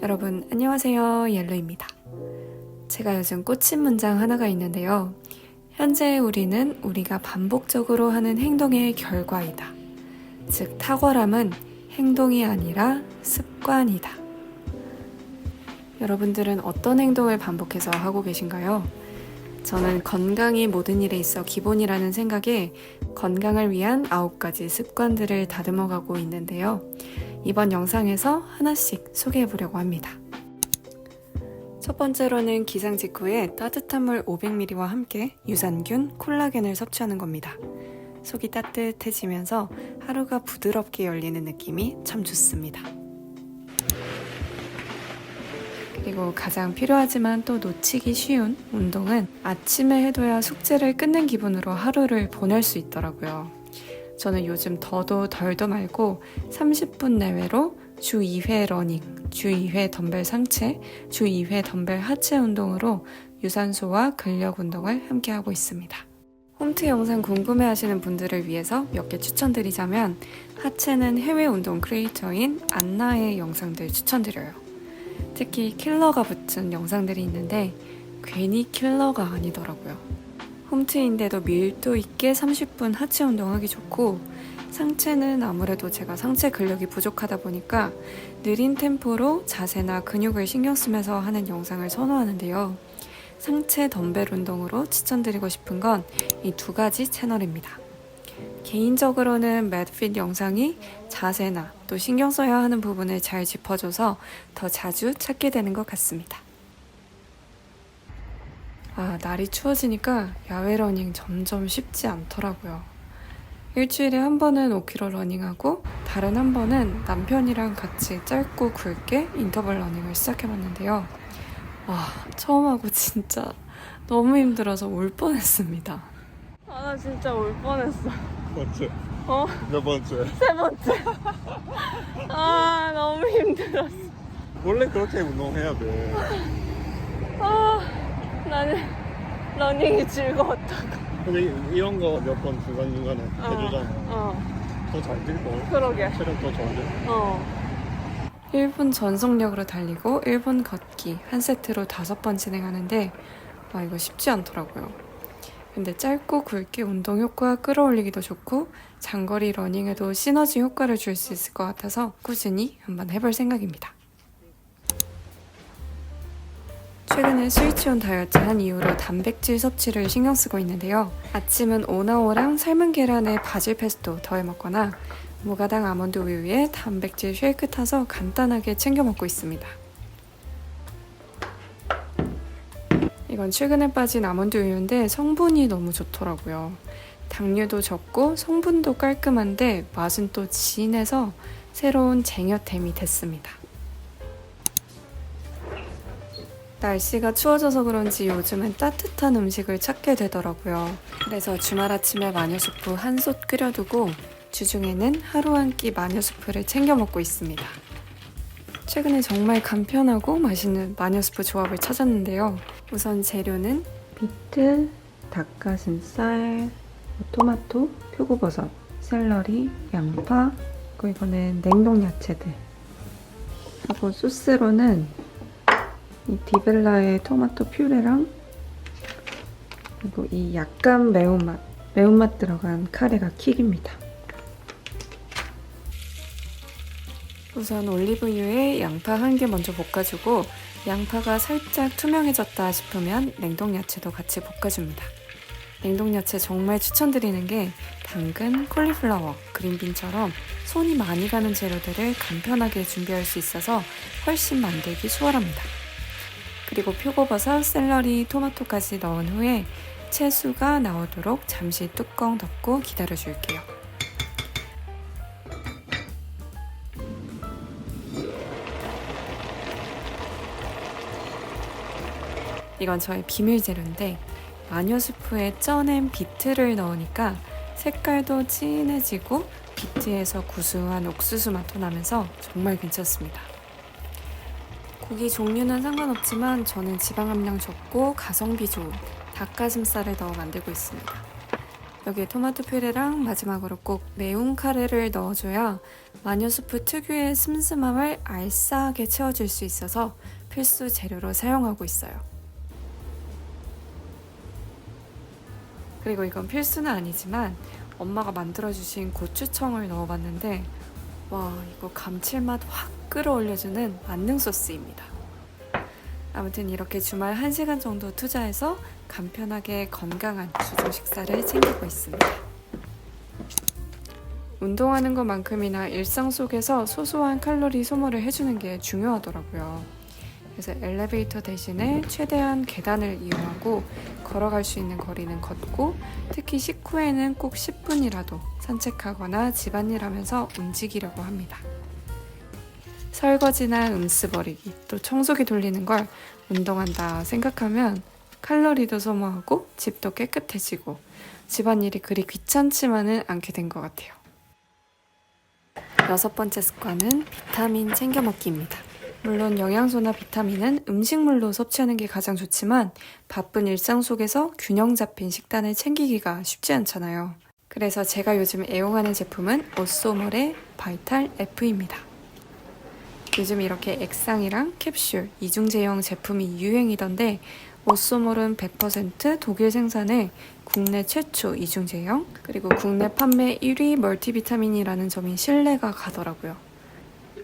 여러분 안녕하세요, 옐로입니다. 제가 요즘 꽂힌 문장 하나가 있는데요. 현재 우리는 우리가 반복적으로 하는 행동의 결과이다. 즉 탁월함은 행동이 아니라 습관이다. 여러분들은 어떤 행동을 반복해서 하고 계신가요? 저는 건강이 모든 일에 있어 기본이라는 생각에 건강을 위한 9가지 습관들을 다듬어가고 있는데요. 이번 영상에서 하나씩 소개해보려고 합니다. 첫 번째로는 기상 직후에 따뜻한 물 500ml와 함께 유산균, 콜라겐을 섭취하는 겁니다. 속이 따뜻해지면서 하루가 부드럽게 열리는 느낌이 참 좋습니다. 그리고 가장 필요하지만 또 놓치기 쉬운 운동은 아침에 해둬야 숙제를 끝낸 기분으로 하루를 보낼 수 있더라고요. 저는 요즘 더도 덜도 말고 30분 내외로 주 2회 러닝, 주 2회 덤벨 상체, 주 2회 덤벨 하체 운동으로 유산소와 근력 운동을 함께 하고 있습니다. 홈트 영상 궁금해하시는 분들을 위해서 몇 개 추천드리자면 하체는 해외 운동 크리에이터인 안나의 영상들 추천드려요. 특히 킬러가 붙은 영상들이 있는데 괜히 킬러가 아니더라고요. 홈트인데도 밀도 있게 30분 하체 운동하기 좋고, 상체는 아무래도 제가 상체 근력이 부족하다 보니까 느린 템포로 자세나 근육을 신경 쓰면서 하는 영상을 선호하는데요. 상체 덤벨 운동으로 추천드리고 싶은 건 이 2가지 채널입니다. 개인적으로는 매드핏 영상이 자세나 또 신경 써야 하는 부분을 잘 짚어줘서 더 자주 찾게 되는 것 같습니다. 날이 추워지니까 야외 러닝 점점 쉽지 않더라고요. 일주일에 한 번은 5km 러닝하고 다른 한 번은 남편이랑 같이 짧고 굵게 인터벌 러닝을 시작해봤는데요. 처음 하고 진짜 너무 힘들어서 울 뻔했습니다. 나 진짜 울 뻔했어. 번째. 어? 몇 번째? 3번째. 너무 힘들었어. 원래 그렇게 운동해야 돼. 나는 러닝이 즐거웠다고. 근데 이런 거 몇 번 중간중간에 해주잖아. 더 잘 뛸걸? 그러게. 체력 더 좋아져. 1분 전속력으로 달리고 1분 걷기 한 세트로 5번 진행하는데 이거 쉽지 않더라고요. 근데 짧고 굵게 운동 효과 끌어올리기도 좋고 장거리 러닝에도 시너지 효과를 줄 수 있을 것 같아서 꾸준히 한번 해볼 생각입니다. 최근에 스위치온 다이어트 한 이후로 단백질 섭취를 신경 쓰고 있는데요. 아침은 오나오랑 삶은 계란에 바질 페스토 더해 먹거나 무가당 아몬드 우유에 단백질 쉐이크 타서 간단하게 챙겨 먹고 있습니다. 이건 최근에 빠진 아몬드 우유인데 성분이 너무 좋더라고요. 당류도 적고 성분도 깔끔한데 맛은 또 진해서 새로운 쟁여템이 됐습니다. 날씨가 추워져서 그런지 요즘은 따뜻한 음식을 찾게 되더라고요. 그래서 주말 아침에 마녀수프 한 솥 끓여두고 주중에는 하루 한 끼 마녀수프를 챙겨 먹고 있습니다. 최근에 정말 간편하고 맛있는 마녀수프 조합을 찾았는데요. 우선 재료는 비트, 닭가슴살, 토마토, 표고버섯, 샐러리, 양파, 그리고 이거는 냉동 야채들. 하고 소스로는 이 디벨라의 토마토 퓨레랑 그리고 이 약간 매운맛 들어간 카레가 킥입니다. 우선 올리브유에 양파 1개 먼저 볶아주고 양파가 살짝 투명해졌다 싶으면 냉동 야채도 같이 볶아줍니다. 냉동 야채 정말 추천드리는 게 당근, 콜리플라워, 그린빈처럼 손이 많이 가는 재료들을 간편하게 준비할 수 있어서 훨씬 만들기 수월합니다. 그리고 표고버섯, 샐러리, 토마토까지 넣은 후에 채수가 나오도록 잠시 뚜껑 덮고 기다려줄게요. 이건 저의 비밀 재료인데 마녀수프에 쪄낸 비트를 넣으니까 색깔도 진해지고 비트에서 구수한 옥수수 맛도 나면서 정말 괜찮습니다. 고기 종류는 상관없지만 저는 지방 함량 적고 가성비 좋은 닭가슴살을 넣어 만들고 있습니다. 여기에 토마토 퓨레랑 마지막으로 꼭 매운 카레를 넣어줘야 마녀수프 특유의 슴슴함을 알싸하게 채워줄 수 있어서 필수 재료로 사용하고 있어요. 그리고 이건 필수는 아니지만 엄마가 만들어주신 고추청을 넣어봤는데 와, 이거 감칠맛 확 끌어올려주는 만능 소스입니다. 아무튼 이렇게 주말 1시간 정도 투자해서 간편하게 건강한 주중 식사를 챙기고 있습니다. 운동하는 것만큼이나 일상 속에서 소소한 칼로리 소모를 해주는 게 중요하더라고요. 그래서 엘리베이터 대신에 최대한 계단을 이용하고 걸어갈 수 있는 거리는 걷고, 특히 식후에는 꼭 10분이라도 산책하거나 집안일 하면서 움직이려고 합니다. 설거지나 음스 버리기, 또 청소기 돌리는 걸 운동한다 생각하면 칼로리도 소모하고 집도 깨끗해지고 집안일이 그리 귀찮지만은 않게 된 것 같아요. 6번째 습관은 비타민 챙겨 먹기입니다. 물론 영양소나 비타민은 음식물로 섭취하는 게 가장 좋지만 바쁜 일상 속에서 균형 잡힌 식단을 챙기기가 쉽지 않잖아요. 그래서 제가 요즘 애용하는 제품은 오쏘몰의 바이탈 F입니다. 요즘 이렇게 액상이랑 캡슐, 이중제형 제품이 유행이던데 오쏘몰은 100% 독일 생산의 국내 최초 이중제형, 그리고 국내 판매 1위 멀티비타민이라는 점이 신뢰가 가더라고요.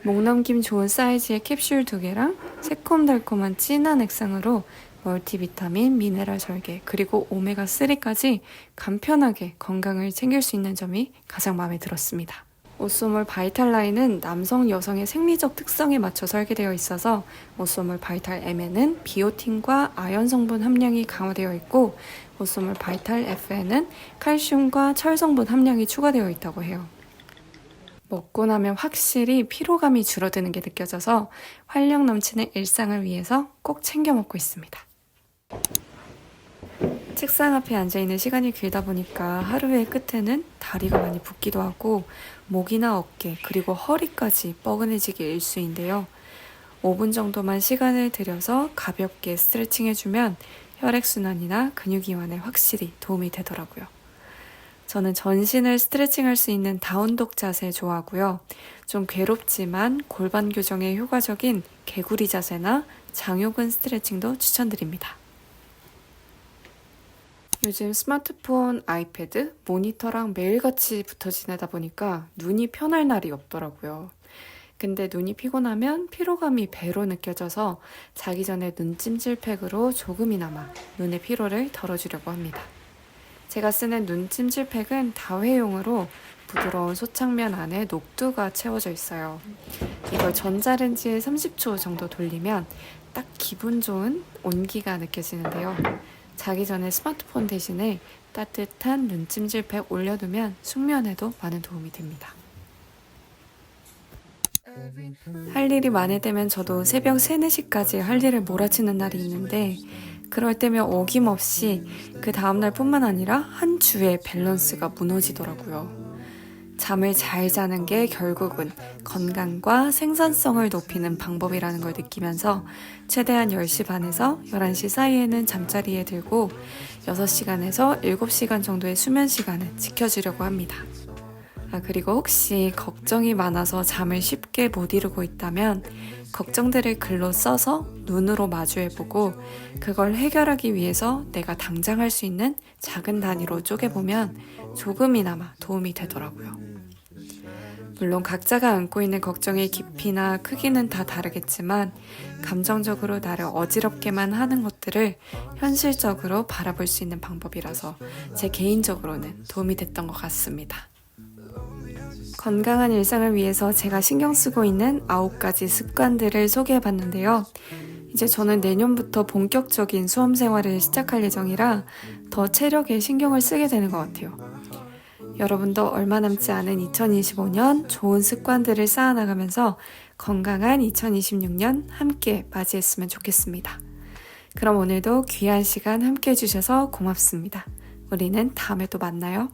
목 넘김 좋은 사이즈의 캡슐 2개랑 새콤달콤한 진한 액상으로 멀티비타민, 미네랄 절개, 그리고 오메가3까지 간편하게 건강을 챙길 수 있는 점이 가장 마음에 들었습니다. 오쏘몰 바이탈 라인은 남성, 여성의 생리적 특성에 맞춰 설계되어 있어서 오쏘몰 바이탈 M에는 비오틴과 아연 성분 함량이 강화되어 있고 오쏘몰 바이탈 F에는 칼슘과 철 성분 함량이 추가되어 있다고 해요. 먹고 나면 확실히 피로감이 줄어드는 게 느껴져서 활력 넘치는 일상을 위해서 꼭 챙겨 먹고 있습니다. 책상 앞에 앉아있는 시간이 길다 보니까 하루의 끝에는 다리가 많이 붓기도 하고 목이나 어깨 그리고 허리까지 뻐근해지기 일쑤인데요. 5분 정도만 시간을 들여서 가볍게 스트레칭 해주면 혈액순환이나 근육 이완에 확실히 도움이 되더라고요. 저는 전신을 스트레칭할 수 있는 다운독 자세 좋아하고요. 좀 괴롭지만 골반 교정에 효과적인 개구리 자세나 장요근 스트레칭도 추천드립니다. 요즘 스마트폰, 아이패드, 모니터랑 매일같이 붙어 지내다 보니까 눈이 편할 날이 없더라고요. 근데 눈이 피곤하면 피로감이 배로 느껴져서 자기 전에 눈찜질팩으로 조금이나마 눈의 피로를 덜어주려고 합니다. 제가 쓰는 눈찜질팩은 다회용으로 부드러운 소창면 안에 녹두가 채워져 있어요. 이걸 전자레인지에 30초 정도 돌리면 딱 기분 좋은 온기가 느껴지는데요. 자기 전에 스마트폰 대신에 따뜻한 눈찜질팩 올려두면 숙면에도 많은 도움이 됩니다. 할 일이 많을 때면 저도 새벽 3, 4시까지 할 일을 몰아치는 날이 있는데 그럴 때면 어김없이 그 다음날 뿐만 아니라 한 주의 밸런스가 무너지더라고요. 잠을 잘 자는 게 결국은 건강과 생산성을 높이는 방법이라는 걸 느끼면서 최대한 10시 반에서 11시 사이에는 잠자리에 들고 6시간에서 7시간 정도의 수면 시간을 지켜주려고 합니다. 그리고 혹시 걱정이 많아서 잠을 쉽게 못 이루고 있다면 걱정들을 글로 써서 눈으로 마주해보고 그걸 해결하기 위해서 내가 당장 할 수 있는 작은 단위로 쪼개보면 조금이나마 도움이 되더라고요. 물론 각자가 안고 있는 걱정의 깊이나 크기는 다 다르겠지만 감정적으로 나를 어지럽게만 하는 것들을 현실적으로 바라볼 수 있는 방법이라서 제 개인적으로는 도움이 됐던 것 같습니다. 건강한 일상을 위해서 제가 신경 쓰고 있는 9가지 습관들을 소개해봤는데요. 이제 저는 내년부터 본격적인 수험 생활을 시작할 예정이라 더 체력에 신경을 쓰게 되는 것 같아요. 여러분도 얼마 남지 않은 2025년 좋은 습관들을 쌓아나가면서 건강한 2026년 함께 맞이했으면 좋겠습니다. 그럼 오늘도 귀한 시간 함께 해주셔서 고맙습니다. 우리는 다음에 또 만나요.